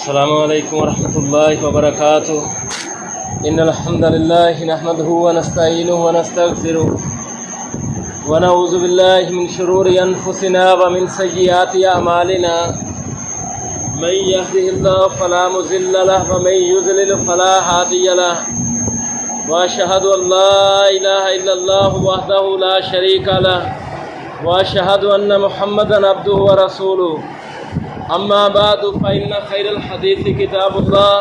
السلام علیکم ورحمۃ اللہ وبرکاتہ ان الحمد للہ نحمده ونستعینه ونستغفره ونعوذ باللہ من شرور انفسنا ومن سیئات اعمالنا من يهده الله فلا مضل له ومن يضلل فلا هادي له واشهد ان لا اله الا الله وحده لا شريك له واشهد ان محمدا عبده ورسوله اما بعد فإن خير الحديث كتاب الله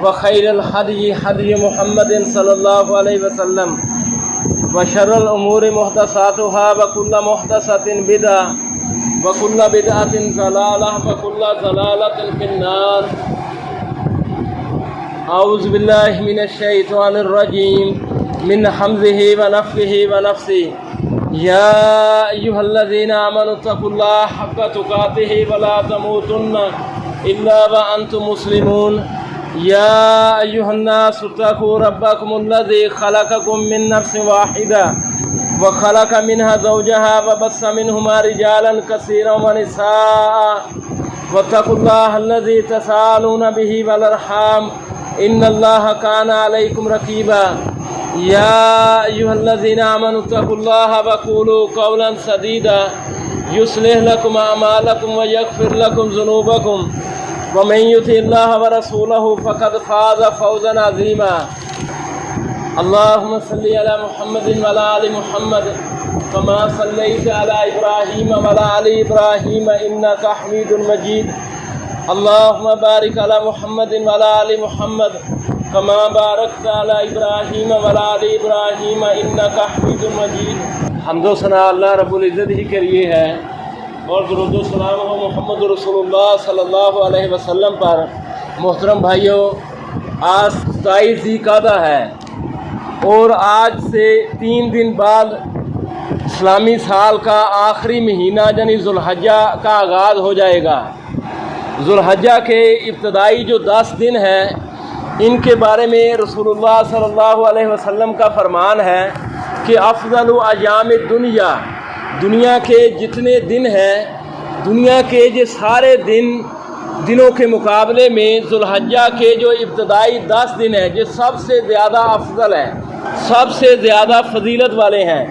وخير الهدي هدي محمد صلى الله عليه وسلم وشر الأمور محدثاتها وكل محدثة بدعة وكل بدعة ضلالة وكل ضلالة في النار. أعوذ بالله من الشيطان الرجيم من حمزه ونفخه ونفثه. يا أيها الذين آمنوا اتقوا الله حق تقاته ولا تموتن إلا وأنتم مسلمون. يا أيها الناس اتقوا ربكم الذي خلقكم من نفس واحدة وخلق منها زوجها وبث منهما رجالا كثيرا ونساء واتقوا الله الذي تساءلون به والأرحام إن الله كان عليكم رقيبا. يا أيها الذين آمنوا اتقوا الله وقولوا قولا سديدا يصلح لكم أعمالكم ويغفر لكم ذنوبكم ومن يطع الله ورسوله فقد فاز فوزا عظيما. اللهم صل على محمد وعلى آل محمد كما صليت على إبراهيم وعلى آل إبراهيم إنك حميد مجيد. اللهم بارك على محمد وعلى آل محمد كما باركت على ابراہیم وعلى آل ابراہیم انک حمید مجید. حمد و ثنا اللہ رب العزت ہی کے لیے ہے اور درود و سلام ہو محمد رسول اللہ صلی اللہ علیہ وسلم پر. محترم بھائیوں، آج 27 ذی القعدہ ہے اور آج سے 3 دن بعد اسلامی سال کا آخری مہینہ یعنی ذوالحجہ کا آغاز ہو جائے گا. ذوالحجہ کے ابتدائی جو 10 دن ہیں ان کے بارے میں رسول اللہ صلی اللہ علیہ وسلم کا فرمان ہے کہ افضل ایام الدنیا، دنیا کے جتنے دن ہیں، دنیا کے یہ سارے دنوں کے مقابلے میں ذوالحجہ کے جو ابتدائی 10 دن ہیں یہ سب سے زیادہ افضل ہیں، سب سے زیادہ فضیلت والے ہیں.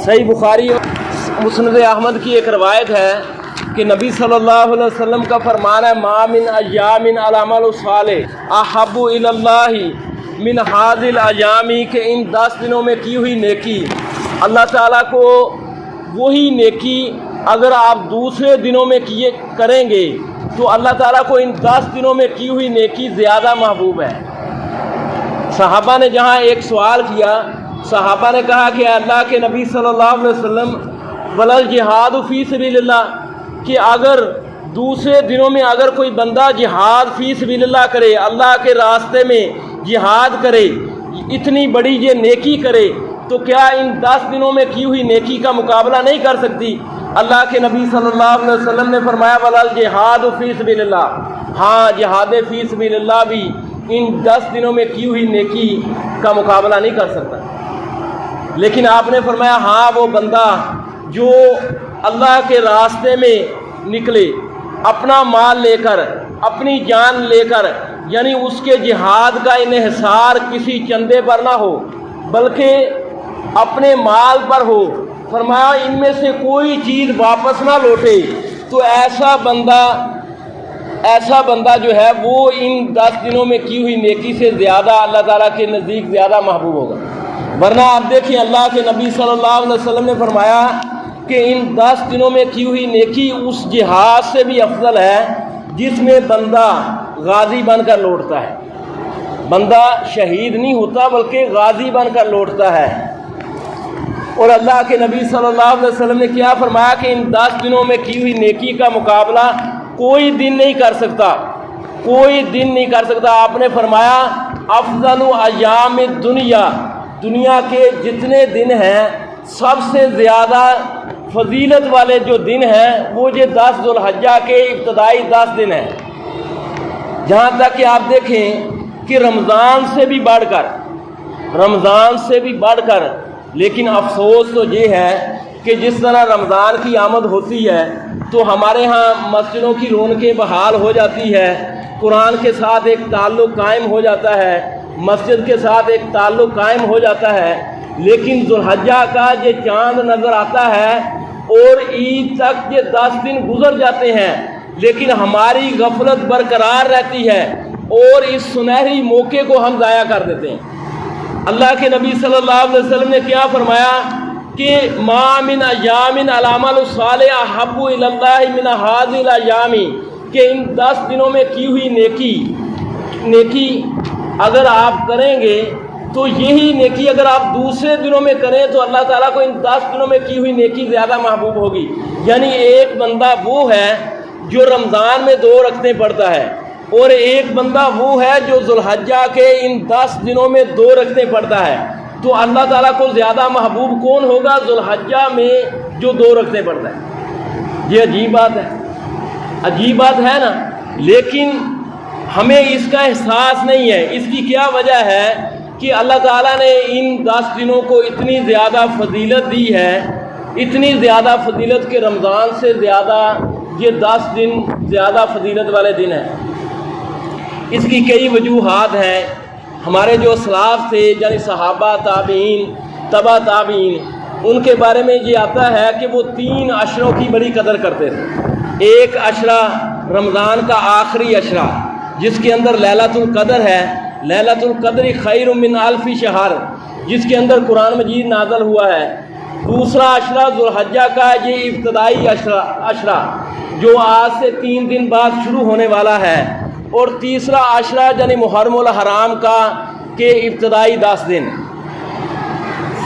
صحیح بخاری اور مسند احمد کی ایک روایت ہے کہ نبی صلی اللہ علیہ وسلم کا فرمان ہے ما من ایام العمل الصالح احب الی اللہ من هذه الايام، کہ ان 10 دنوں میں کی ہوئی نیکی اللہ تعالیٰ کو وہی نیکی اگر آپ دوسرے دنوں میں کریں گے تو اللہ تعالیٰ کو ان 10 دنوں میں کی ہوئی نیکی زیادہ محبوب ہے. صحابہ نے جہاں ایک سوال کیا، صحابہ نے کہا کہ اللہ کے نبی صلی اللہ علیہ وسلم ولل جہاد فی سبیل اللہ، کہ اگر دوسرے دنوں میں اگر کوئی بندہ جہاد فی سبیل اللہ کرے، اللہ کے راستے میں جہاد کرے، اتنی بڑی یہ نیکی کرے تو کیا ان 10 دنوں میں کی ہوئی نیکی کا مقابلہ نہیں کر سکتی؟ اللہ کے نبی صلی اللہ علیہ وسلم نے فرمایا ولل جہاد فی سبیل اللہ، ہاں جہاد فی سبیل اللہ بھی ان 10 دنوں میں کی ہوئی نیکی کا مقابلہ نہیں کر سکتا. لیکن آپ نے فرمایا ہاں وہ بندہ جو اللہ کے راستے میں نکلے اپنا مال لے کر، اپنی جان لے کر، یعنی اس کے جہاد کا انحصار کسی چندے پر نہ ہو بلکہ اپنے مال پر ہو، فرمایا ان میں سے کوئی چیز واپس نہ لوٹے، تو ایسا بندہ جو ہے وہ ان 10 دنوں میں کی ہوئی نیکی سے زیادہ اللہ تعالیٰ کے نزدیک زیادہ محبوب ہوگا. ورنہ آپ دیکھیں اللہ کے نبی صلی اللہ علیہ وسلم نے فرمایا کہ ان 10 دنوں میں کی ہوئی نیکی اس جہاد سے بھی افضل ہے جس میں بندہ غازی بن کر لوٹتا ہے. بندہ شہید نہیں ہوتا بلکہ غازی بن کر لوٹتا ہے. اور اللہ کے نبی صلی اللہ علیہ وسلم نے کیا فرمایا کہ ان 10 دنوں میں کی ہوئی نیکی کا مقابلہ کوئی دن نہیں کر سکتا، کوئی دن نہیں کر سکتا. آپ نے فرمایا افضل ایام الدنیا، دنیا کے جتنے دن ہیں سب سے زیادہ فضیلت والے جو دن ہیں وہ یہ 10 ذوالحجہ کے ابتدائی 10 دن ہیں. جہاں تک کہ آپ دیکھیں کہ رمضان سے بھی بڑھ کر لیکن افسوس تو یہ ہے کہ جس طرح رمضان کی آمد ہوتی ہے تو ہمارے ہاں مسجدوں کی رونقیں بحال ہو جاتی ہے، قرآن کے ساتھ ایک تعلق قائم ہو جاتا ہے، مسجد کے ساتھ ایک تعلق قائم ہو جاتا ہے، لیکن ذوالحجہ کا یہ چاند نظر آتا ہے اور عید تک یہ 10 دن گزر جاتے ہیں، لیکن ہماری غفلت برقرار رہتی ہے اور اس سنہری موقع کو ہم ضائع کر دیتے ہیں۔ اللہ کے نبی صلی اللہ علیہ وسلم نے کیا فرمایا کہ ما من ایام العمل الصالح احب الی اللہ من هذه الايام، کہ ان 10 دنوں میں کی ہوئی نیکی اگر آپ کریں گے تو یہی نیکی اگر آپ دوسرے دنوں میں کریں تو اللہ تعالیٰ کو ان 10 دنوں میں کی ہوئی نیکی زیادہ محبوب ہوگی۔ یعنی ایک بندہ وہ ہے جو رمضان میں 2 رکعتیں پڑھتا ہے، اور ایک بندہ وہ ہے جو ذوالحجہ کے ان 10 دنوں میں 2 رکعتیں پڑھتا ہے، تو اللہ تعالیٰ کو زیادہ محبوب کون ہوگا؟ ذوالحجہ میں جو 2 رکعتیں پڑھتا ہے۔ یہ عجیب بات ہے نا، لیکن ہمیں اس کا احساس نہیں ہے۔ اس کی کیا وجہ ہے کہ اللہ تعالیٰ نے ان 10 دنوں کو اتنی زیادہ فضیلت دی ہے، اتنی زیادہ فضیلت کہ رمضان سے زیادہ یہ 10 دن زیادہ فضیلت والے دن ہیں۔ اس کی کئی وجوہات ہیں۔ ہمارے جو اسلاف تھے یعنی صحابہ، تابعین، تبع تابعین، ان کے بارے میں یہ آتا ہے کہ وہ 3 عشروں کی بڑی قدر کرتے تھے۔ ایک عشرہ رمضان کا آخری عشرہ جس کے اندر لیلۃ القدر ہے، لیلۃ القدر خیر من الف شہر، جس کے اندر قرآن مجید نازل ہوا ہے۔ دوسرا عشرہ ذوالحجہ کا یہ ابتدائی عشرہ جو آج سے 3 دن بعد شروع ہونے والا ہے، اور تیسرا عشرہ یعنی محرم الحرام کا کہ ابتدائی 10 دن۔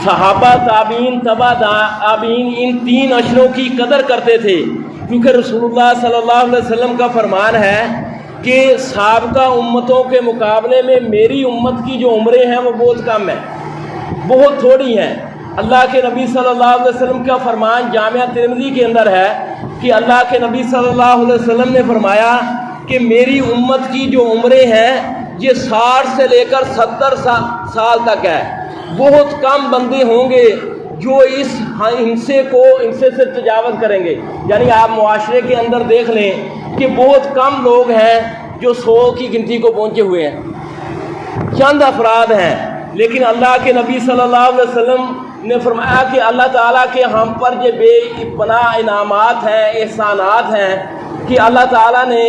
صحابہ، تابعین، تبع تابعین ان 3 عشروں کی قدر کرتے تھے، کیونکہ رسول اللہ صلی اللہ علیہ وسلم کا فرمان ہے کہ سابقہ امتوں کے مقابلے میں میری امت کی جو عمریں ہیں وہ بہت کم ہیں، بہت تھوڑی ہیں۔ اللہ کے نبی صلی اللہ علیہ وسلم کا فرمان جامعہ ترمذی کے اندر ہے کہ اللہ کے نبی صلی اللہ علیہ وسلم نے فرمایا کہ میری امت کی جو عمریں ہیں یہ 60 سے لے کر 70 سال تک ہے۔ بہت کم بندے ہوں گے جو اس ہنسے سے تجاوز کریں گے۔ یعنی آپ معاشرے کے اندر دیکھ لیں کہ بہت کم لوگ ہیں جو 100 کی گنتی کو پہنچے ہوئے ہیں، چند افراد ہیں۔ لیکن اللہ کے نبی صلی اللہ علیہ وسلم نے فرمایا کہ اللہ تعالیٰ کے ہم پر یہ بے پناہ انعامات ہیں، احسانات ہیں کہ اللہ تعالیٰ نے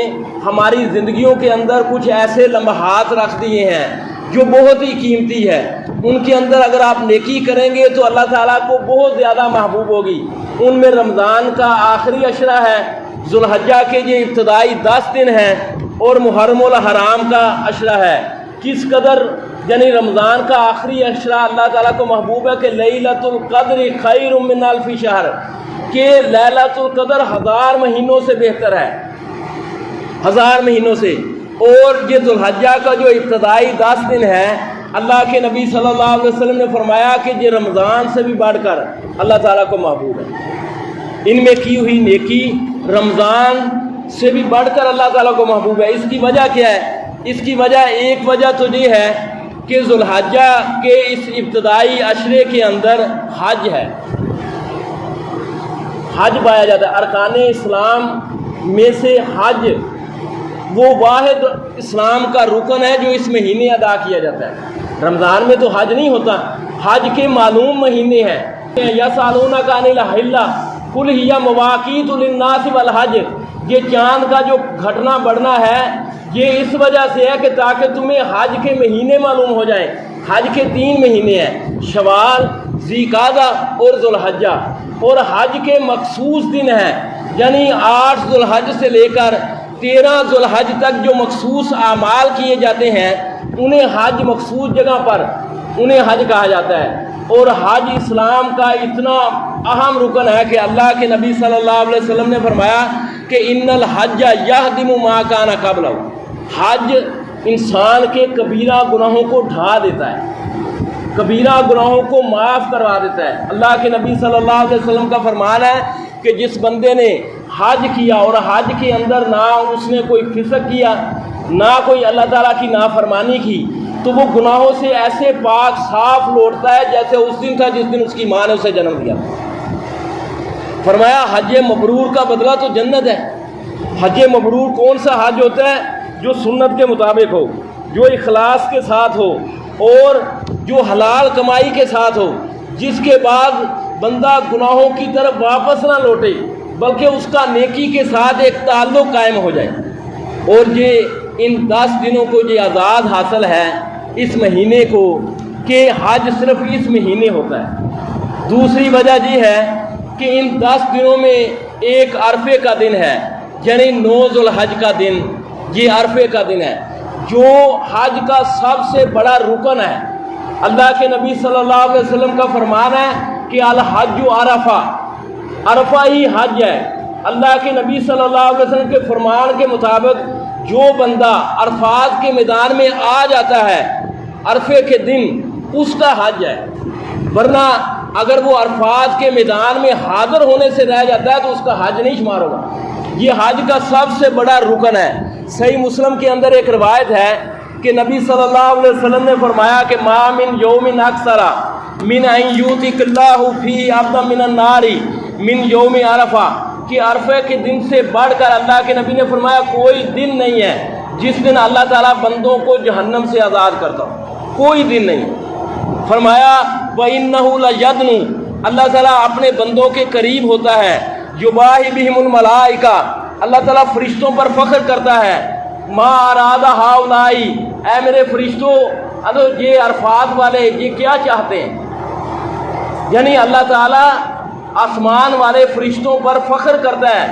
ہماری زندگیوں کے اندر کچھ ایسے لمحات رکھ دیے ہیں جو بہت ہی قیمتی ہے۔ ان کے اندر اگر آپ نیکی کریں گے تو اللہ تعالیٰ کو بہت زیادہ محبوب ہوگی۔ ان میں رمضان کا آخری عشرہ ہے، ذوالحجہ کے یہ ابتدائی 10 دن ہیں، اور محرم الحرام کا عشرہ ہے۔ کس قدر یعنی رمضان کا آخری عشرہ اللہ تعالیٰ کو محبوب ہے کہ لیلۃ القدر خیر من الف شہر، کہ لیلۃ القدر 1000 مہینوں سے بہتر ہے، 1000 مہینوں سے۔ اور یہ ذوالحجہ کا جو ابتدائی 10 دن ہے، اللہ کے نبی صلی اللہ علیہ وسلم نے فرمایا کہ یہ رمضان سے بھی بڑھ کر اللہ تعالیٰ کو محبوب ہے۔ ان میں کی ہوئی نیکی رمضان سے بھی بڑھ کر اللہ تعالیٰ کو محبوب ہے۔ اس کی وجہ کیا ہے؟ اس کی وجہ ایک وجہ تو یہ ہے کہ ذوالحجہ کے اس ابتدائی عشرے کے اندر حج ہے، حج پایا جاتا ہے۔ ارکان اسلام میں سے حج وہ واحد اسلام کا رکن ہے جو اس مہینے ادا کیا جاتا ہے۔ رمضان میں تو حج نہیں ہوتا، حج کے معلوم مہینے ہیں۔ یسألونک عن الأہلہ قل ہی مواقیت للناس والحج، یہ چاند کا جو گھٹنا بڑھنا ہے یہ اس وجہ سے ہے کہ تاکہ تمہیں حج کے مہینے معلوم ہو جائیں۔ حج کے 3 مہینے ہیں، شوال، ذوالقعدہ اور ذوالحجہ، اور حج کے مخصوص دن ہیں، یعنی 8 ذوالحج سے لے کر 13 ذوالحج تک جو مخصوص اعمال کیے جاتے ہیں انہیں حج مخصوص جگہ پر انہیں حج کہا جاتا ہے۔ اور حج اسلام کا اتنا اہم رکن ہے کہ اللہ کے نبی صلی اللہ علیہ وسلم نے فرمایا کہ ان الحج یہدم ما کان قبلہ، حج انسان کے کبیرہ گناہوں کو ڈھا دیتا ہے، کبیرہ گناہوں کو معاف کروا دیتا ہے۔ اللہ کے نبی صلی اللہ علیہ وسلم کا فرمان ہے کہ جس بندے نے حج کیا اور حج کے اندر نہ اس نے کوئی فسق کیا، نہ کوئی اللہ تعالیٰ کی نافرمانی کی، تو وہ گناہوں سے ایسے پاک صاف لوٹتا ہے جیسے اس دن تھا جس دن اس کی ماں نے اسے جنم دیا۔ فرمایا حج مبرور کا بدلہ تو جنت ہے۔ حج مبرور کون سا حج ہوتا ہے؟ جو سنت کے مطابق ہو، جو اخلاص کے ساتھ ہو اور جو حلال کمائی کے ساتھ ہو، جس کے بعد بندہ گناہوں کی طرف واپس نہ لوٹے بلکہ اس کا نیکی کے ساتھ ایک تعلق قائم ہو جائے۔ اور یہ ان 10 دنوں کو یہ آزاد حاصل ہے اس مہینے کو کہ حج صرف اس مہینے ہوتا ہے۔ دوسری وجہ یہ ہے کہ ان 10 دنوں میں ایک عرفے کا دن ہے، یعنی 9 ذوالحج کا دن، یہ عرفے کا دن ہے جو حج کا سب سے بڑا رکن ہے۔ اللہ کے نبی صلی اللہ علیہ وسلم کا فرمان ہے کہ الحج عرفہ، عرفہ ہی حج ہے۔ اللہ کے نبی صلی اللہ علیہ وسلم کے فرمان کے مطابق جو بندہ عرفات کے میدان میں آ جاتا ہے عرفے کے دن، اس کا حج ہے، ورنہ اگر وہ عرفات کے میدان میں حاضر ہونے سے رہ جاتا ہے تو اس کا حج نہیں شمار ہوگا۔ یہ حج کا سب سے بڑا رکن ہے۔ صحیح مسلم کے اندر ایک روایت ہے کہ نبی صلی اللہ علیہ وسلم نے فرمایا کہ ما من یوم اکثر من ان یؤتک اللہ فی عبدا من النار من یوم عرفہ، کہ عرفے کے دن سے بڑھ کر اللہ کے نبی نے فرمایا کوئی دن نہیں ہے جس دن اللہ تعالیٰ بندوں کو جہنم سے آزاد کرتا ہو، کوئی دن نہیں۔ فرمایا وَإِنَّهُ لَيَدْنُ، اللہ تعالیٰ اپنے بندوں کے قریب ہوتا ہے، یباہی بہم الملائکہ، اللہ تعالیٰ فرشتوں پر فخر کرتا ہے، ما اراد ہؤلائی، اے میرے فرشتوں، یہ عرفات والے یہ کیا چاہتے ہیں؟ یعنی اللہ تعالیٰ آسمان والے فرشتوں پر فخر کرتا ہے،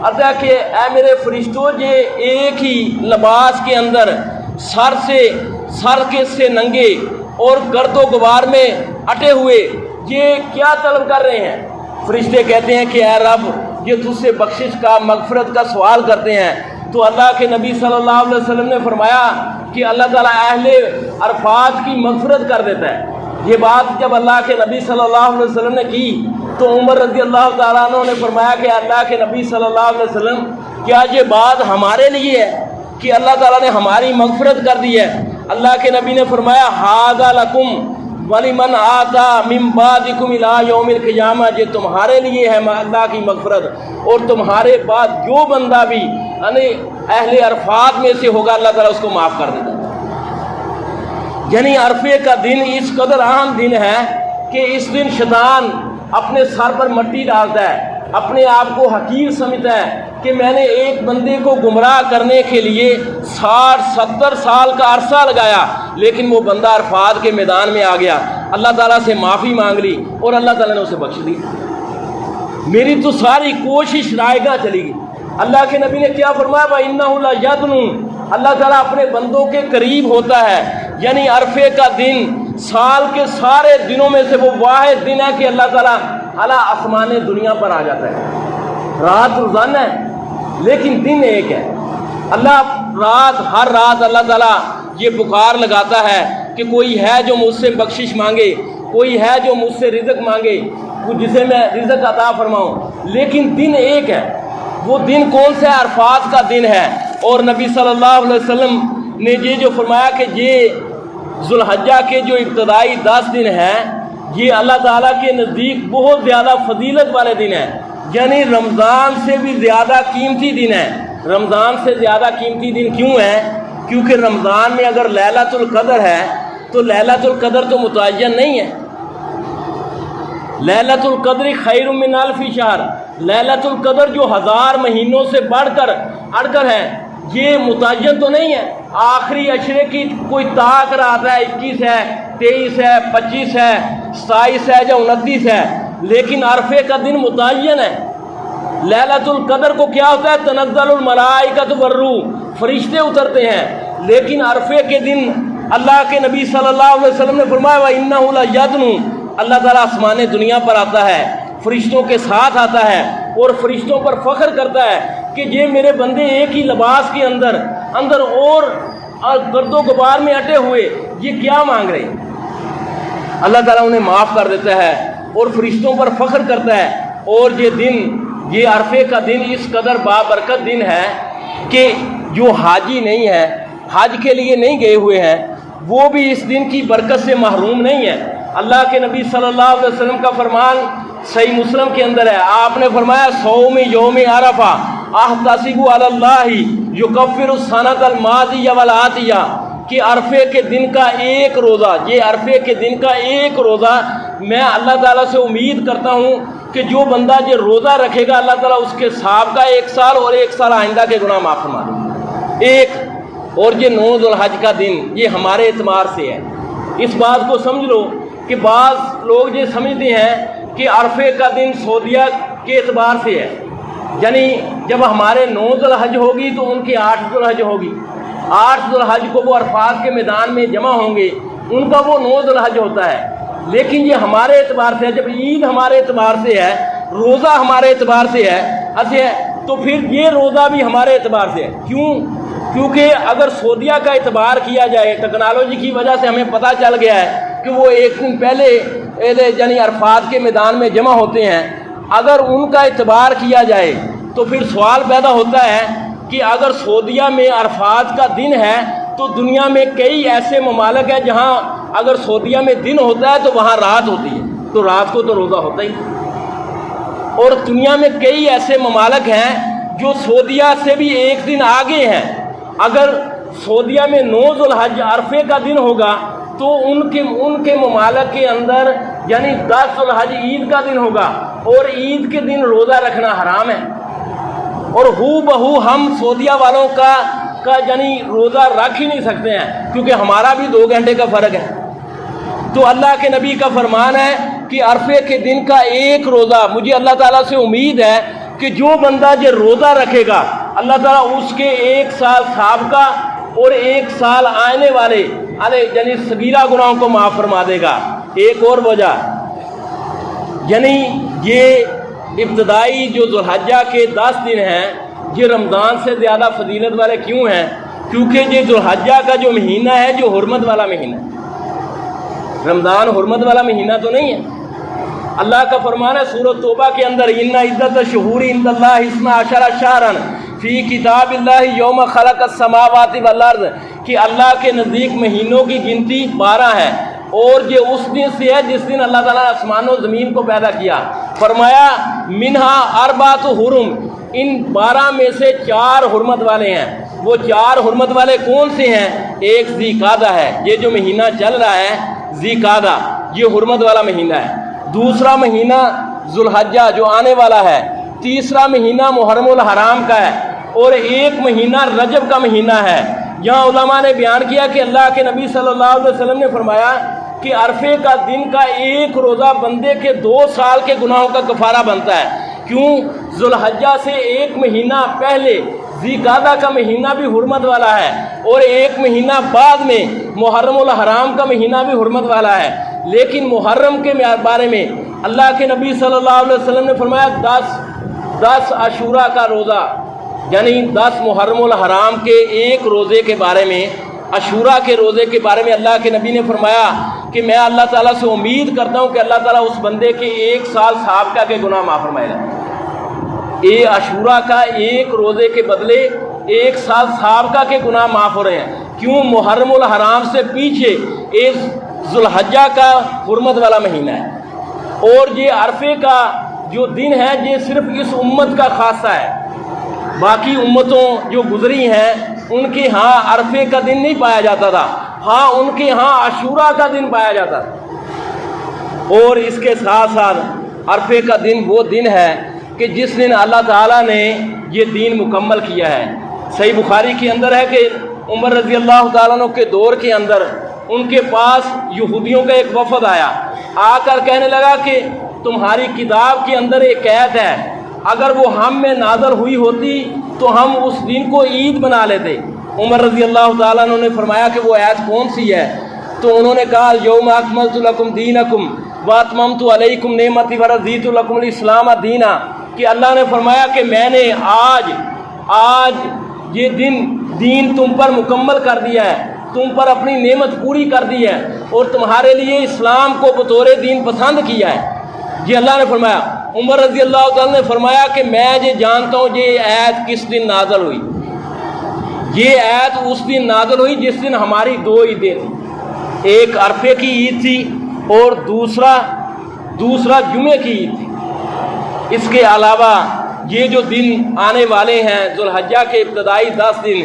اتا کہ اے میرے فرشتوں، یہ ایک ہی لباس کے اندر سر سے ننگے اور گرد و غبار میں اٹے ہوئے یہ کیا طلب کر رہے ہیں؟ فرشتے کہتے ہیں کہ اے رب، یہ تجھ سے بخشش کا، مغفرت کا سوال کرتے ہیں۔ تو اللہ کے نبی صلی اللہ علیہ وسلم نے فرمایا کہ اللہ تعالیٰ اہل عرفات کی مغفرت کر دیتا ہے۔ یہ بات جب اللہ کے نبی صلی اللہ علیہ وسلم نے کی تو عمر رضی اللہ تعالیٰ عنہ نے فرمایا کہ اللہ کے نبی صلی اللہ علیہ وسلم، کیا یہ بات ہمارے لیے ہے کہ اللہ تعالیٰ نے ہماری مغفرت کر دی ہے؟ اللہ کے نبی نے فرمایا ھذا لکم ولمن آتا من بعدکم الی یوم القیامہ، یہ تمہارے لیے ہے اللہ کی مغفرت، اور تمہارے بعد جو بندہ بھی یعنی اہل عرفات میں سے ہوگا اللہ تعالیٰ اس کو معاف کر دیتا ہے۔ یعنی عرفے کا دن اس قدر اہم دن ہے کہ اس دن شیطان اپنے سر پر مٹی ڈالتا ہے، اپنے آپ کو حقیر سمجھتا ہے کہ میں نے ایک بندے کو گمراہ کرنے کے لیے 60-70 سال کا عرصہ لگایا، لیکن وہ بندہ عرفات کے میدان میں آ گیا، اللہ تعالیٰ سے معافی مانگ لی اور اللہ تعالیٰ نے اسے بخش دی۔ میری تو ساری کوشش رائے گاہ چلی گئی۔ اللہ کے نبی نے کیا فرمایا؟ وَإِنَّهُ لَيَدْنُ، اللہ تعالیٰ اپنے بندوں کے قریب ہوتا ہے، یعنی عرفے کا دن سال کے سارے دنوں میں سے وہ واحد دن ہے کہ اللہ تعالیٰ اعلیٰ آسمان دنیا پر آ جاتا ہے۔ رات روزانہ ہے لیکن دن ایک ہے۔ ہر رات اللہ تعالیٰ یہ پکار لگاتا ہے کہ کوئی ہے جو مجھ سے بخشش مانگے، کوئی ہے جو مجھ سے رزق مانگے جسے میں رزق عطا فرماؤں، لیکن دن ایک ہے۔ وہ دن کون سا ہے؟ عرفات کا دن ہے۔ اور نبی صلی اللہ علیہ وسلم نے یہ جو فرمایا کہ یہ ذوالحجہ کے جو ابتدائی 10 دن ہیں یہ اللہ تعالیٰ کے نزدیک بہت زیادہ فضیلت والے دن ہیں، یعنی رمضان سے بھی زیادہ قیمتی دن ہے۔ رمضان سے زیادہ قیمتی دن کیوں ہے؟ کیونکہ رمضان میں اگر لیلۃ القدر ہے تو لیلۃ القدر تو متعین نہیں ہے۔ لیلۃ القدر خیر من الف شہر، لیلۃ القدر جو 1000 مہینوں سے بڑھ کر ہے، یہ متعین تو نہیں ہے۔ آخری عشرے کی کوئی طاق رات ہے، 21 ہے، 23 ہے، 25 ہے، 27 ہے یا 29 ہے، لیکن عرفے کا دن متعین ہے۔ لیلۃ القدر کو کیا ہوتا ہے؟ تنزل الملائکۃ والروح، فرشتے اترتے ہیں، لیکن عرفے کے دن اللہ کے نبی صلی اللہ علیہ وسلم نے فرمایا وَإِنَّهُ لَيَدْنُ، اللہ تعالیٰ آسمان دنیا پر آتا ہے، فرشتوں کے ساتھ آتا ہے اور فرشتوں پر فخر کرتا ہے کہ یہ میرے بندے ایک ہی لباس کے اندر اور گرد و غبار میں اٹے ہوئے یہ کیا مانگ رہے ہیں؟ اللہ تعالیٰ انہیں معاف کر دیتا ہے اور فرشتوں پر فخر کرتا ہے۔ اور یہ عرفے کا دن اس قدر بابرکت دن ہے کہ جو حاجی نہیں ہے، حج کے لیے نہیں گئے ہوئے ہیں، وہ بھی اس دن کی برکت سے محروم نہیں ہے۔ اللہ کے نبی صلی اللہ علیہ وسلم کا فرمان صحیح مسلم کے اندر ہے، آپ نے فرمایا صوم یوم عرفہ، احتسب علی اللہ یکفر السنۃ الماضیہ والآتیہ کہ عرفے کے دن کا ایک روزہ، یہ عرفے کے دن کا ایک روزہ میں اللہ تعالیٰ سے امید کرتا ہوں کہ جو بندہ یہ روزہ رکھے گا اللہ تعالیٰ اس کے سابقہ 1 سال اور 1 سال آئندہ کے گناہ معاف فرما دے ایک۔ اور یہ 9 ذو الحج کا دن یہ ہمارے اعتبار سے ہے۔ اس بات کو سمجھ لو کہ بعض لوگ یہ سمجھتے ہیں کہ عرفے کا دن سعودیہ کے اعتبار سے ہے، یعنی جب ہمارے 9 ذو الحج ہوگی تو ان کی 8 ذو الحج ہوگی، 8 ذو الحج کو وہ عرفات کے میدان میں جمع ہوں گے، ان کا وہ 9 ذو الحج ہوتا ہے۔ لیکن یہ ہمارے اعتبار سے ہے، جب عید ہمارے اعتبار سے ہے، روزہ ہمارے اعتبار سے ہے تو پھر یہ روزہ بھی ہمارے اعتبار سے ہے۔ کیونکہ اگر سعودیہ کا اعتبار کیا جائے، ٹیکنالوجی کی وجہ سے ہمیں پتہ چل گیا ہے کہ وہ 1 دن پہلے یعنی عرفات کے میدان میں جمع ہوتے ہیں، اگر ان کا اعتبار کیا جائے تو پھر سوال پیدا ہوتا ہے کہ اگر سعودیہ میں عرفات کا دن ہے تو دنیا میں کئی ایسے ممالک ہیں جہاں اگر سعودیہ میں دن ہوتا ہے تو وہاں رات ہوتی ہے، تو رات کو تو روزہ ہوتا ہی۔ اور دنیا میں کئی ایسے ممالک ہیں جو سعودیہ سے بھی 1 دن آگے ہیں، اگر سعودیہ میں 9 ذو الحج عرفے کا دن ہوگا تو ان کے ممالک کے اندر یعنی 10 ذو الحج عید کا دن ہوگا، اور عید کے دن روزہ رکھنا حرام ہے۔ اور ہو بہو ہم سعودیہ والوں کا یعنی روزہ رکھ ہی نہیں سکتے ہیں، کیونکہ ہمارا بھی 2 گھنٹے کا فرق ہے۔ تو اللہ کے نبی کا فرمان ہے کہ عرفے کے دن کا ایک روزہ، مجھے اللہ تعالیٰ سے امید ہے کہ جو بندہ یہ روزہ رکھے گا اللہ تعالیٰ اس کے 1 سال سابقہ اور 1 سال آنے والے یعنی صغیرہ گناہوں کو معاف فرما دے گا۔ ایک اور وجہ یعنی یہ ابتدائی جو ذو الحجہ کے 10 دن ہیں یہ رمضان سے زیادہ فضیلت والے کیوں ہیں؟ کیونکہ یہ ذو الحجہ کا جو مہینہ ہے جو حرمت والا مہینہ ہے، رمضان حرمت والا مہینہ تو نہیں ہے۔ اللہ کا فرمان ہے سورۃ توبہ کے اندر ان عدت الشہور عند اللہ 12 شہرا فی کتاب اللہ یوم خلق السماوات والارض کہ اللہ کے نزدیک مہینوں کی گنتی 12 ہے، اور یہ اس دن سے ہے جس دن اللہ تعالیٰ نے آسمان و زمین کو پیدا کیا۔ فرمایا منہا اربعۃ حرم، ان 12 میں سے 4 حرمت والے ہیں۔ وہ 4 حرمت والے کون سے ہیں؟ ایک ذی قعدہ ہے، یہ جو مہینہ چل رہا ہے ذی قعدہ یہ حرمت والا مہینہ ہے۔ دوسرا مہینہ ذو الحجہ جو آنے والا ہے، تیسرا مہینہ محرم الحرام کا ہے، اور ایک مہینہ رجب کا مہینہ ہے۔ یہاں علماء نے بیان کیا کہ اللہ کے نبی صلی اللہ علیہ وسلم نے فرمایا کہ عرفے کا دن کا ایک روزہ بندے کے 2 سال کے گناہوں کا کفارہ بنتا ہے۔ کیوں؟ ذو الحجہ سے 1 مہینہ پہلے ذی قعدہ کا مہینہ بھی حرمت والا ہے، اور 1 مہینہ بعد میں محرم الحرام کا مہینہ بھی حرمت والا ہے۔ لیکن محرم کے بارے میں اللہ کے نبی صلی اللہ علیہ وسلم نے فرمایا 10 عاشورہ کا روزہ، یعنی 10 محرم الحرام کے ایک روزے کے بارے میں، عاشورہ کے روزے کے بارے میں اللہ کے نبی نے فرمایا کہ میں اللہ تعالیٰ سے امید کرتا ہوں کہ اللہ تعالیٰ اس بندے کے 1 سال سابقہ کے گناہ معاف فرمائے گا۔ یہ عاشورہ کا ایک روزے کے بدلے 1 سال سابقہ کے گناہ معاف ہو رہے ہیں۔ کیوں؟ محرم الحرام سے پیچھے اس ذو الحجہ کا حرمت والا مہینہ ہے، اور یہ عرفے کا جو دن ہے یہ صرف اس امت کا خاصہ ہے، باقی امتوں جو گزری ہیں ان کے ہاں عرفے کا دن نہیں پایا جاتا تھا، ہاں ان کے ہاں عاشورہ کا دن پایا جاتا تھا۔ اور اس کے ساتھ ساتھ عرفے کا دن وہ دن ہے کہ جس دن اللہ تعالیٰ نے یہ دین مکمل کیا ہے۔ صحیح بخاری کے اندر ہے کہ عمر رضی اللہ تعالیٰ عنہ کے دور کے اندر ان کے پاس یہودیوں کا ایک وفد آیا، آ کر کہنے لگا کہ تمہاری کتاب کے اندر ایک آیت ہے، اگر وہ ہم میں نازل ہوئی ہوتی تو ہم اس دن کو عید بنا لیتے۔ عمر رضی اللہ تعالیٰ عنہ نے فرمایا کہ وہ آیت کون سی ہے؟ تو انہوں نے کہا یوم اکملت لکم دینکم واتممت علیکم نعمتی ورضیت لکم الاسلام دینا، کہ اللہ نے فرمایا کہ میں نے آج یہ دین تم پر مکمل کر دیا ہے، تم پر اپنی نعمت پوری کر دی ہے، اور تمہارے لیے اسلام کو بطور دین پسند کیا ہے۔ یہ اللہ نے فرمایا۔ عمر رضی اللہ تعالیٰ نے فرمایا کہ میں یہ جانتا ہوں یہ آیت کس دن نازل ہوئی۔ یہ آیت اس دن نازل ہوئی جس دن ہماری 2 عیدیں تھیں، ایک عرفے کی عید تھی اور دوسرا جمعے کی عید تھی۔ اس کے علاوہ یہ جو دن آنے والے ہیں ذوالحجہ کے ابتدائی 10 دن،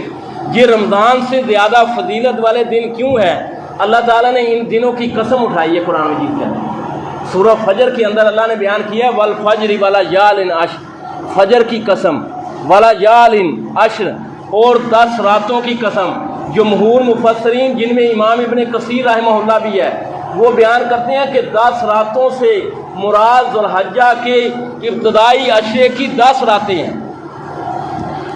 یہ رمضان سے زیادہ فضیلت والے دن کیوں ہیں؟ اللہ تعالیٰ نے ان دنوں کی قسم اٹھائی ہے قرآن مجید کے اندر۔ سورہ فجر کے اندر اللہ نے بیان کیا والفجر ولیال عشر، فجر کی قسم، ولیال عشر، اور 10 راتوں کی قسم۔ جمہور مفسرین جن میں امام ابن کثیر رحمہ اللہ بھی ہے، وہ بیان کرتے ہیں کہ 10 راتوں سے مراد ذوالحجہ کے ابتدائی عشرے کی 10 راتیں ہیں۔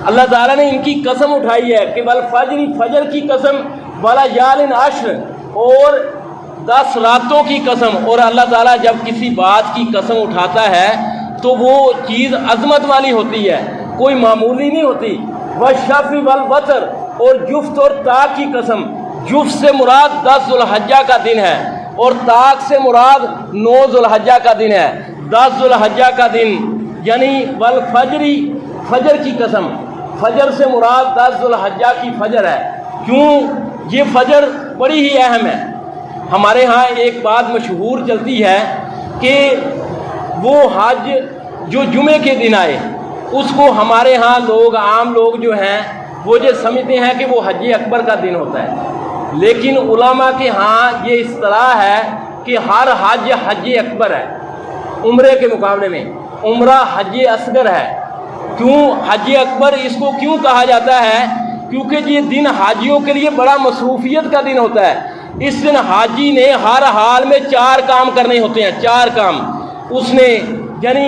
اللہ تعالیٰ نے ان کی قسم اٹھائی ہے کہ والفجر، فجر کی قسم، ولیال عشر، اور 10 راتوں کی قسم۔ اور اللہ تعالیٰ جب کسی بات کی قسم اٹھاتا ہے تو وہ چیز عظمت والی ہوتی ہے، کوئی معمولی نہیں ہوتی۔ والشفع والوتر، اور جفت اور طاق کی قسم۔ جفت سے مراد 10 ذوالحجہ کا دن ہے، اور طاق سے مراد 9 ذوالحجہ کا دن ہے۔ 10 ذوالحجہ کا دن یعنی والفجری، فجر کی قسم، فجر سے مراد 10 ذوالحجہ کی فجر ہے۔ کیوں؟ یہ فجر بڑی ہی اہم ہے۔ ہمارے ہاں ایک بات مشہور چلتی ہے کہ وہ حج جو جمعے کے دن آئے، اس کو ہمارے ہاں لوگ، عام لوگ جو ہیں وہ یہ سمجھتے ہیں کہ وہ حج اکبر کا دن ہوتا ہے، لیکن علماء کے ہاں یہ اصطلاح ہے کہ ہر حج حج اکبر ہے، عمرے کے مقابلے میں عمرہ حج اصغر ہے۔ کیوں حج اکبر اس کو کیوں کہا جاتا ہے؟ کیونکہ یہ دن حاجیوں کے لیے بڑا مصروفیت کا دن ہوتا ہے۔ اس دن حاجی نے ہر حال میں 4 کام کرنے ہوتے ہیں، 4 کام۔ اس نے یعنی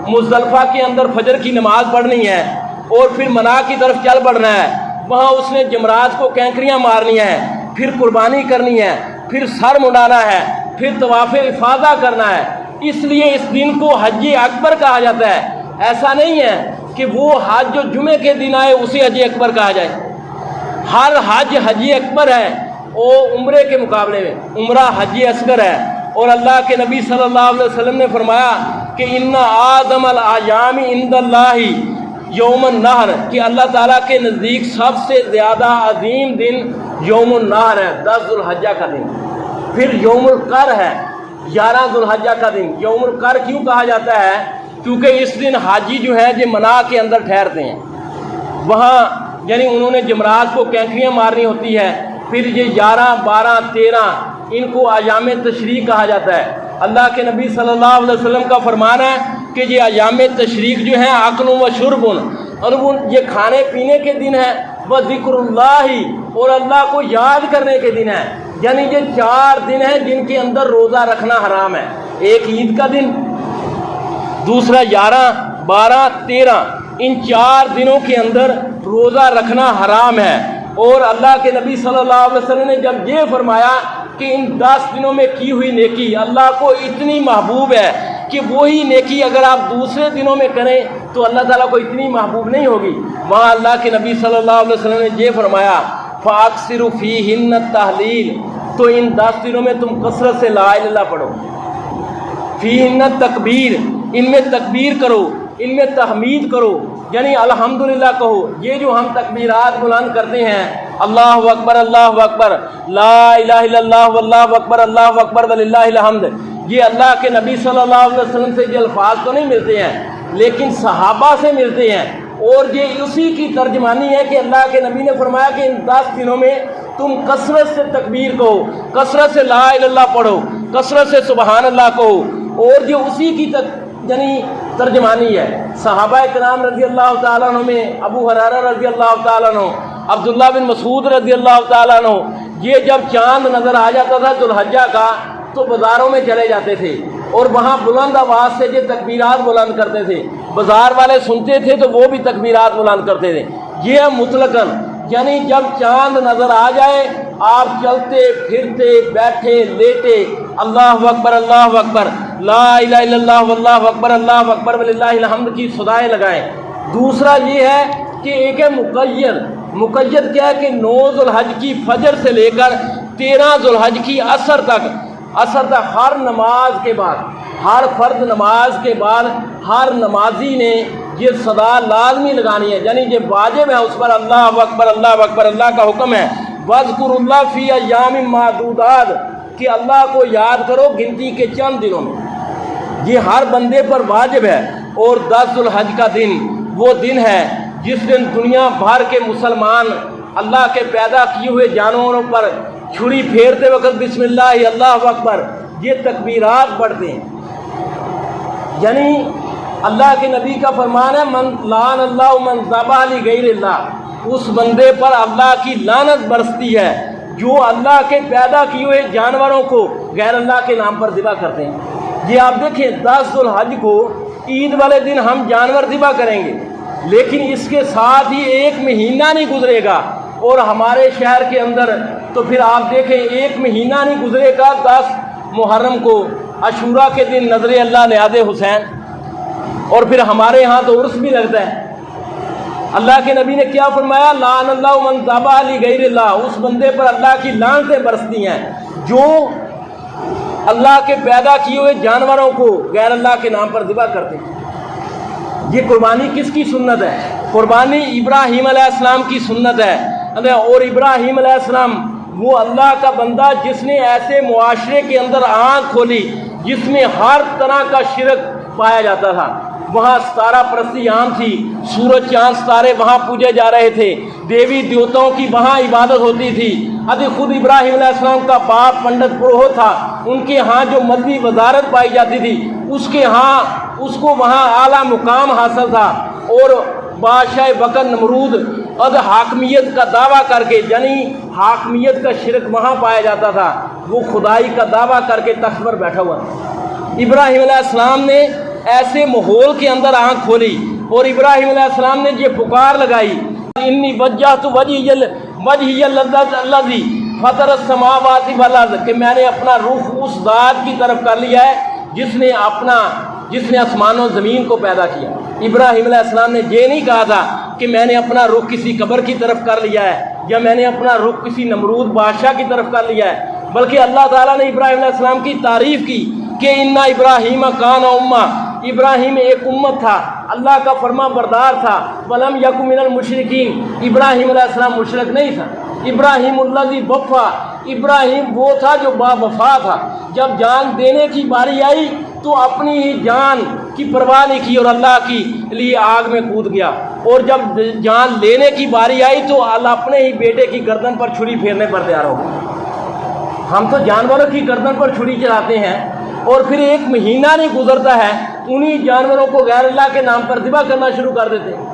مزدلفہ کے اندر فجر کی نماز پڑھنی ہے، اور پھر منا کی طرف چل پڑنا ہے، وہاں اس نے جمرات کو کینکریاں مارنی ہیں، پھر قربانی کرنی ہے، پھر سر منڈانا ہے، پھر طواف افاضہ کرنا ہے۔ اس لیے اس دن کو حج اکبر کہا جاتا ہے۔ ایسا نہیں ہے کہ وہ حج جو جمعے کے دن آئے اسے حج اکبر کہا جائے۔ ہر حج حج اکبر ہے، وہ عمرے کے مقابلے میں عمرہ حج اصغر ہے۔ اور اللہ کے نبی صلی اللہ علیہ وسلم نے فرمایا کہ ان اعظم الاعیام عند اللہ یوم النحر، کہ اللہ تعالیٰ کے نزدیک سب سے زیادہ عظیم دن یوم النحر ہے، 10 ذوالحجہ کا دن۔ پھر یوم القر ہے، 11 ذوالحجہ کا دن۔ یوم القر کیوں کہا جاتا ہے؟ کیونکہ اس دن حاجی جو ہے جو منا کے اندر ٹھہرتے ہیں، وہاں یعنی انہوں نے جمرات کو کینکریاں مارنی ہوتی ہے۔ پھر یہ 11، 12، 13 ان کو ایام تشریق کہا جاتا ہے۔ اللہ کے نبی صلی اللہ علیہ وسلم کا فرمان ہے کہ یہ ایام تشریق جو ہیں عقل و شرب، یہ کھانے پینے کے دن ہے، وہ ذکر اللہ، اور اللہ کو یاد کرنے کے دن ہے۔ یعنی یہ 4 دن ہیں جن کے اندر روزہ رکھنا حرام ہے۔ ایک عید کا دن، دوسرا 11، 12، 13، ان 4 دنوں کے اندر روزہ رکھنا حرام ہے۔ اور اللہ کے نبی صلی اللہ علیہ وسلم نے جب یہ فرمایا کہ ان 10 دنوں میں کی ہوئی نیکی اللہ کو اتنی محبوب ہے کہ وہی نیکی اگر آپ دوسرے دنوں میں کریں تو اللہ تعالیٰ کو اتنی محبوب نہیں ہوگی، وہاں اللہ کے نبی صلی اللہ علیہ وسلم نے یہ فرمایا فَأَكْثِرُوا فِيهِنَّ التَّهْلِيلَ، تو ان 10 دنوں میں تم کثرت سے لا الہ الا اللہ پڑھو، فِيهِنَّ التَّكْبِيرُ، ان میں تکبیر کرو، ان میں تحمید کرو، یعنی الحمدللہ کہو۔ یہ جو ہم تکبیرات بلند کرتے ہیں، اللہ اکبر، اللہ اکبر، لا الہ الا اللہ، واللہ اکبر، اللہ اکبر وللہ الحمد، یہ اللہ کے نبی صلی اللہ علیہ وسلم سے یہ الفاظ تو نہیں ملتے ہیں، لیکن صحابہ سے ملتے ہیں، اور یہ اسی کی ترجمانی ہے کہ اللہ کے نبی نے فرمایا کہ ان 10 دنوں میں تم کثرت سے تکبیر کہو، کثرت سے لا الہ الا اللہ پڑھو، کثرت سے سبحان اللہ کہو، اور یہ اسی کی یعنی ترجمانی ہے۔ صحابہ کرام رضی اللہ تعالیٰ عنہ میں ابو ہریرہ رضی اللہ تعالیٰ عنہ، عبداللہ بن مسعود رضی اللہ تعالیٰ عنہ، یہ جب چاند نظر آ جاتا تھا ذوالحجہ کا تو بازاروں میں چلے جاتے تھے اور وہاں بلند آواز سے یہ تکبیرات بلند کرتے تھے، بازار والے سنتے تھے تو وہ بھی تکبیرات بلند کرتے تھے۔ یہ مطلقاً یعنی جب چاند نظر آ جائے آپ چلتے پھرتے بیٹھے لیٹے اللہ اکبر، اللہ اکبر، لا الہ الا اللہ، واللہ اکبر، اللہ اکبر وللہ الحمد کی صدائیں لگائیں۔ دوسرا یہ ہے کہ ایک ہے مقید کیا ہے کہ 9 ذوالحج کی فجر سے لے کر 13 ذوالحج کی عصر تک ہر نماز کے بعد، ہر فرض نماز کے بعد ہر نمازی نے یہ صدا لازمی لگانی ہے، یعنی یہ واجب ہے اس پر اللہ اکبر، اللہ اکبر، اللہ کا حکم ہے وَاذْكُرُوا اللَّهَ فِي أَيَّامٍ مَّعْدُودَاتٍ، کہ اللہ کو یاد کرو گنتی کے چند دنوں میں، یہ ہر بندے پر واجب ہے۔ اور 10 ذوالحج کا دن وہ دن ہے جس دن دنیا بھر کے مسلمان اللہ کے پیدا کیے ہوئے جانوروں پر چھری پھیرتے وقت بسم اللہ اللہ اکبر یہ تکبیرات پڑھتے ہیں۔ یعنی اللہ کے نبی کا فرمان ہے من لعن اللہ من ذبح لغیر اللہ، اس بندے پر اللہ کی لعنت برستی ہے جو اللہ کے پیدا کیے ہوئے جانوروں کو غیر اللہ کے نام پر ذبح کرتے ہیں۔ یہ آپ دیکھیں 10 ذوالحج کو عید والے دن ہم جانور ذبح کریں گے، لیکن اس کے ساتھ ہی 1 مہینہ نہیں گزرے گا اور ہمارے شہر کے اندر تو پھر آپ دیکھیں 1 مہینہ نہیں گزرے گا 10 محرم کو عاشورہ کے دن نظر اللہ نیاز حسین، اور پھر ہمارے ہاں تو عرس بھی لگتا ہے۔ اللہ کے نبی نے کیا فرمایا؟ لعن اللہ من ذبح لغیر اللہ، اس بندے پر اللہ کی لعنتیں برستی ہیں جو اللہ کے پیدا کیے ہوئے جانوروں کو غیر اللہ کے نام پر ذبح کرتے ہیں۔ یہ قربانی کس کی سنت ہے؟ قربانی ابراہیم علیہ السلام کی سنت ہے، اور ابراہیم علیہ السلام وہ اللہ کا بندہ جس نے ایسے معاشرے کے اندر آنکھ کھولی جس میں ہر طرح کا شرک پایا جاتا تھا۔ وہاں ستارہ پرستی عام تھی، سورج چاند ستارے وہاں پوجے جا رہے تھے، دیوی دیوتاؤں کی وہاں عبادت ہوتی تھی۔ خود ابراہیم علیہ السلام کا باپ پنڈت پروہت تھا، ان کے ہاں جو مذہبی وزارت پائی جاتی تھی اس کو وہاں اعلیٰ مقام حاصل تھا، اور بادشاہ وقت نمرود حاکمیت کا دعویٰ کر کے، یعنی حاکمیت کا شرک وہاں پایا جاتا تھا، وہ خدائی کا دعویٰ کر کے تخت پر بیٹھا ہوا تھا۔ ابراہیم علیہ السلام نے ایسے ماحول کے اندر آنکھ کھولی اور ابراہیم علیہ السلام نے یہ پکار لگائی انی وجہت وجہی الذی فطر السماوات والارض، کہ میں نے اپنا رخ اس ذات کی طرف کر لیا ہے جس نے آسمان و زمین کو پیدا کیا۔ ابراہیم علیہ السلام نے یہ نہیں کہا تھا کہ میں نے اپنا رخ کسی قبر کی طرف کر لیا ہے یا میں نے اپنا رخ کسی نمرود بادشاہ کی طرف کر لیا ہے، بلکہ اللہ تعالیٰ نے ابراہیم علیہ السلام کی تعریف کی کہ انا ابراہیم کان امہ، ابراہیم ایک امت تھا، اللہ کا فرما بردار تھا، ولم یک من المشرکین، ابراہیم علیہ السلام مشرک نہیں تھا۔ ابراہیم الذی وفا، ابراہیم وہ تھا جو با وفا تھا، جب جان دینے کی باری آئی تو اپنی ہی جان کی پرواہ نہیں کی اور اللہ کی لیے آگ میں کود گیا، اور جب جان لینے کی باری آئی تو اللہ اپنے ہی بیٹے کی گردن پر چھری پھیرنے پر تیار ہو گیا۔ ہم تو جانوروں کی گردن پر چھری چلاتے ہیں اور پھر 1 مہینہ نہیں گزرتا ہے انہی جانوروں کو غیر اللہ کے نام پر ذبح کرنا شروع کر دیتے ہیں۔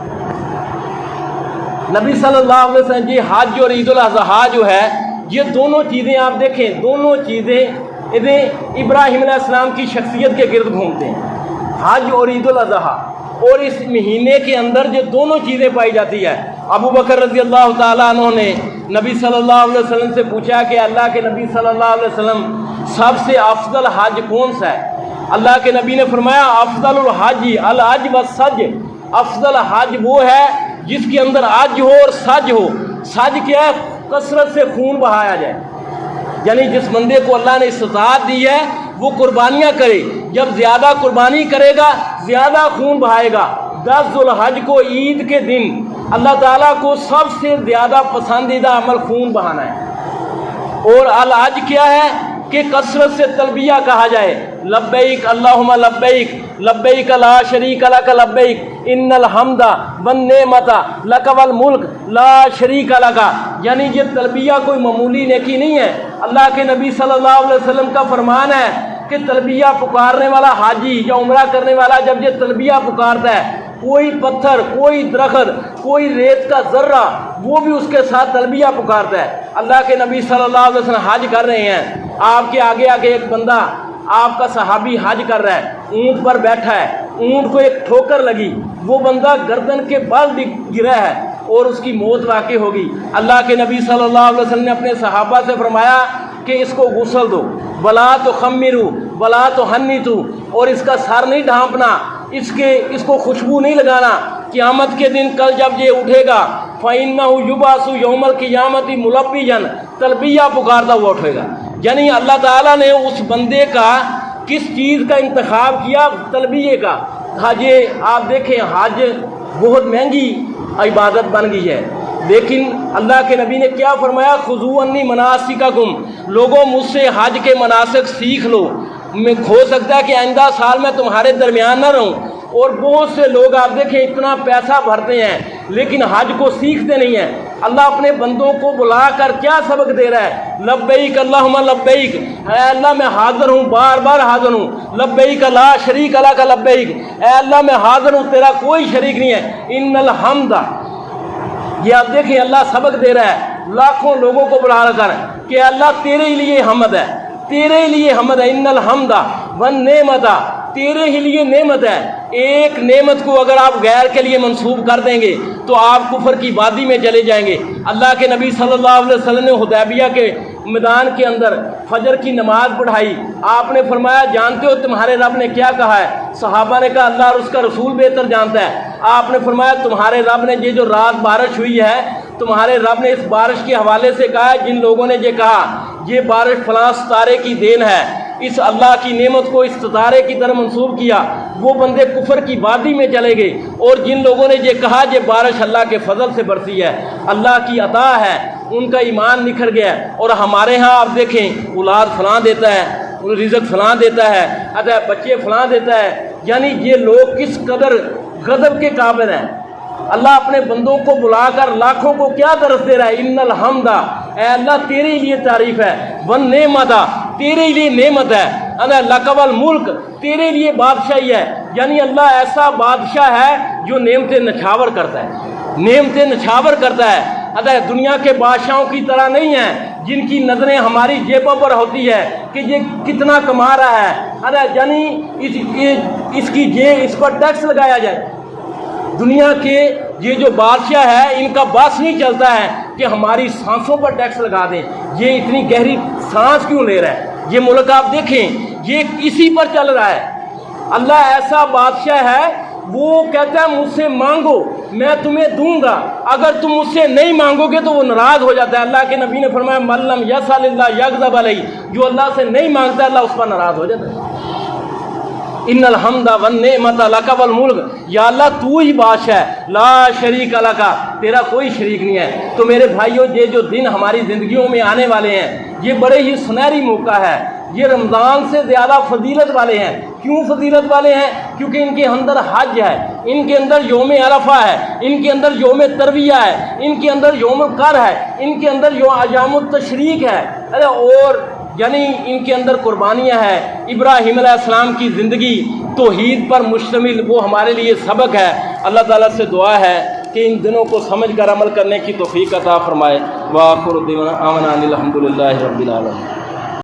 نبی صلی اللہ علیہ وسلم جی حج اور عید الاضحیٰ جو ہے، یہ دونوں چیزیں آپ دیکھیں، دونوں چیزیں ابراہیم علیہ السلام کی شخصیت کے گرد گھومتے ہیں، حج اور عید الاضحیٰ، اور اس مہینے کے اندر جو دونوں چیزیں پائی جاتی ہے۔ ابو بکر رضی اللہ تعالیٰ عنہ نے نبی صلی اللہ علیہ وسلم سے پوچھا کہ اللہ کے نبی صلی اللہ علیہ وسلم سب سے افضل حج کون سا ہے؟ اللہ کے نبی نے فرمایا افضل الحج الحج والسج، افضل حج وہ ہے جس کے اندر حج ہو اور سج ہو۔ سج کیا ہے؟ کثرت سے خون بہایا جائے، یعنی جس بندے کو اللہ نے استطاعت دی ہے وہ قربانیاں کرے، جب زیادہ قربانی کرے گا زیادہ خون بہائے گا۔ 10 ذوالحج کو عید کے دن اللہ تعالیٰ کو سب سے زیادہ پسندیدہ عمل خون بہانا ہے، اور الحج کیا ہے کہ کثرت سے تلبیہ کہا جائے، لبیک اللہم لبیک لبیک لا شریک لک لبیک ان الحمد والنعمت لک والملک لا شریک لک، یعنی یہ تلبیہ کوئی معمولی نیکی نہیں ہے۔ اللہ کے نبی صلی اللہ علیہ وسلم کا فرمان ہے کہ تلبیہ پکارنے والا حاجی یا عمرہ کرنے والا جب یہ تلبیہ پکارتا ہے، کوئی پتھر، کوئی درخت، کوئی ریت کا ذرہ وہ بھی اس کے ساتھ تلبیہ پکارتا ہے۔ اللہ کے نبی صلی اللہ علیہ وسلم حج کر رہے ہیں، آپ کے آگے آگے ایک بندہ آپ کا صحابی حج کر رہا ہے، اونٹ پر بیٹھا ہے، اونٹ کو ایک ٹھوکر لگی، وہ بندہ گردن کے بل گرا ہے اور اس کی موت واقع ہوگی۔ اللہ کے نبی صلی اللہ علیہ وسلم نے اپنے صحابہ سے فرمایا کہ اس کو غسل دو، ولا تخمروا ولا تحنطوا، اور اس کا سر نہیں ڈھانپنا، اس کو خوشبو نہیں لگانا۔ قیامت کے دن کل جب یہ اٹھے گا فَإِنَّهُ يُبْعَثُ يَوْمَ الْقِيَامَةِ مُلَبِّيًا، تلبیہ پکارتا ہوا اٹھے گا۔ یعنی اللہ تعالیٰ نے اس بندے کا کس چیز کا انتخاب کیا؟ تلبیہ کا۔ حج آپ دیکھیں، حج بہت مہنگی عبادت بن گئی ہے، لیکن اللہ کے نبی نے کیا فرمایا؟ خُذُوا عَنِّی مَنَاسِکَکُم، لوگوں مجھ سے حج کے مناسک سیکھ لو۔ میں ہو سکتا ہے کہ آئندہ سال میں تمہارے درمیان نہ رہوں، اور بہت سے لوگ آپ دیکھیں اتنا پیسہ بھرتے ہیں لیکن حج کو سیکھتے نہیں ہیں۔ اللہ اپنے بندوں کو بلا کر کیا سبق دے رہا ہے؟ لبیک اللہم لبیک، اے اللہ میں حاضر ہوں، بار بار حاضر ہوں، لبیک لا شریک لک لبیک، اے اللہ میں حاضر ہوں، تیرا کوئی شریک نہیں ہے، ان الحمد۔ یہ آپ دیکھیں اللہ سبق دے رہا ہے لاکھوں لوگوں کو بلا کر کہ اللہ تیرے ہی لیے حمد ہے، تیرے ہی لیے حمد ہے، ان الحمد والنعمت، تیرے ہی لیے نعمت ہے۔ ایک نعمت کو اگر آپ غیر کے لیے منسوب کر دیں گے تو آپ کفر کی وادی میں چلے جائیں گے۔ اللہ کے نبی صلی اللہ علیہ وسلم نے حدیبیہ کے میدان کے اندر فجر کی نماز پڑھائی، آپ نے فرمایا جانتے ہو تمہارے رب نے کیا کہا ہے؟ صحابہ نے کہا اللہ اور اس کا رسول بہتر جانتا ہے۔ آپ نے فرمایا تمہارے رب نے یہ جو رات بارش ہوئی ہے، تمہارے رب نے اس بارش کے حوالے سے کہا ہے جن لوگوں نے یہ کہا یہ بارش فلاں ستارے کی دین ہے، اس اللہ کی نعمت کو اس ستارے کی طرح منسوب کیا، وہ بندے کفر کی وادی میں چلے گئے۔ اور جن لوگوں نے یہ کہا یہ بارش اللہ کے فضل سے برسی ہے، اللہ کی عطا ہے، ان کا ایمان نکھر گیا۔ اور ہمارے ہاں آپ دیکھیں اولاد فلاں دیتا ہے، رزق فلاں دیتا ہے، بچے فلاں دیتا ہے، یعنی یہ لوگ کس قدر غضب کے قابل ہیں۔ اللہ اپنے بندوں کو بلا کر لاکھوں کو کیا درس دے رہا ہے؟ ان الحمد، اے اللہ تیرے لیے تعریف ہے، والنعمت، تیرے لیے نعمت ہے، لک والملک، تیرے لیے بادشاہی ہے۔ یعنی اللہ ایسا بادشاہ ہے جو نعمتیں نچھاور کرتا ہے، نعمتیں نچھاور کرتا ہے۔ دنیا کے بادشاہوں کی طرح نہیں ہیں جن کی نظریں ہماری جیبوں پر ہوتی ہے کہ یہ کتنا کما رہا ہے، یعنی اس پر ٹیکس لگایا جائے۔ دنیا کے یہ جو بادشاہ ہے ان کا بس نہیں چلتا ہے کہ ہماری سانسوں پر ٹیکس لگا دیں، یہ اتنی گہری سانس کیوں لے رہا ہے؟ یہ ملک آپ دیکھیں یہ اسی پر چل رہا ہے۔ اللہ ایسا بادشاہ ہے، وہ کہتا ہے مجھ سے مانگو میں تمہیں دوں گا، اگر تم مجھ سے نہیں مانگو گے تو وہ ناراض ہو جاتا ہے۔ اللہ کے نبی نے فرمایا من لم یسأل اللہ یغضب علیہ، جو اللہ سے نہیں مانگتا اللہ اس پر ناراض ہو جاتا ہے۔ ان الحمد والنعمت لک والملک، یا اللہ تو ہی بادشاہ ہے، لا شریک لک، تیرا کوئی شریک نہیں ہے۔ تو میرے بھائیوں یہ جو دن ہماری زندگیوں میں آنے والے ہیں یہ بڑے ہی سنہری موقع ہے، یہ رمضان سے زیادہ فضیلت والے ہیں۔ کیوں فضیلت والے ہیں؟ کیونکہ ان کے اندر حج ہے، ان کے اندر یوم عرفہ ہے، ان کے اندر یوم ترویہ ہے، ان کے اندر یوم القر ہے، ان کے اندر ایام التشریق ہے، اور یعنی ان کے اندر قربانیاں ہیں۔ ابراہیم علیہ السلام کی زندگی توحید پر مشتمل، وہ ہمارے لیے سبق ہے۔ اللہ تعالیٰ سے دعا ہے کہ ان دنوں کو سمجھ کر عمل کرنے کی توفیق عطا فرمائے۔ وآخر دعوانا الحمد للہ رب العالمین۔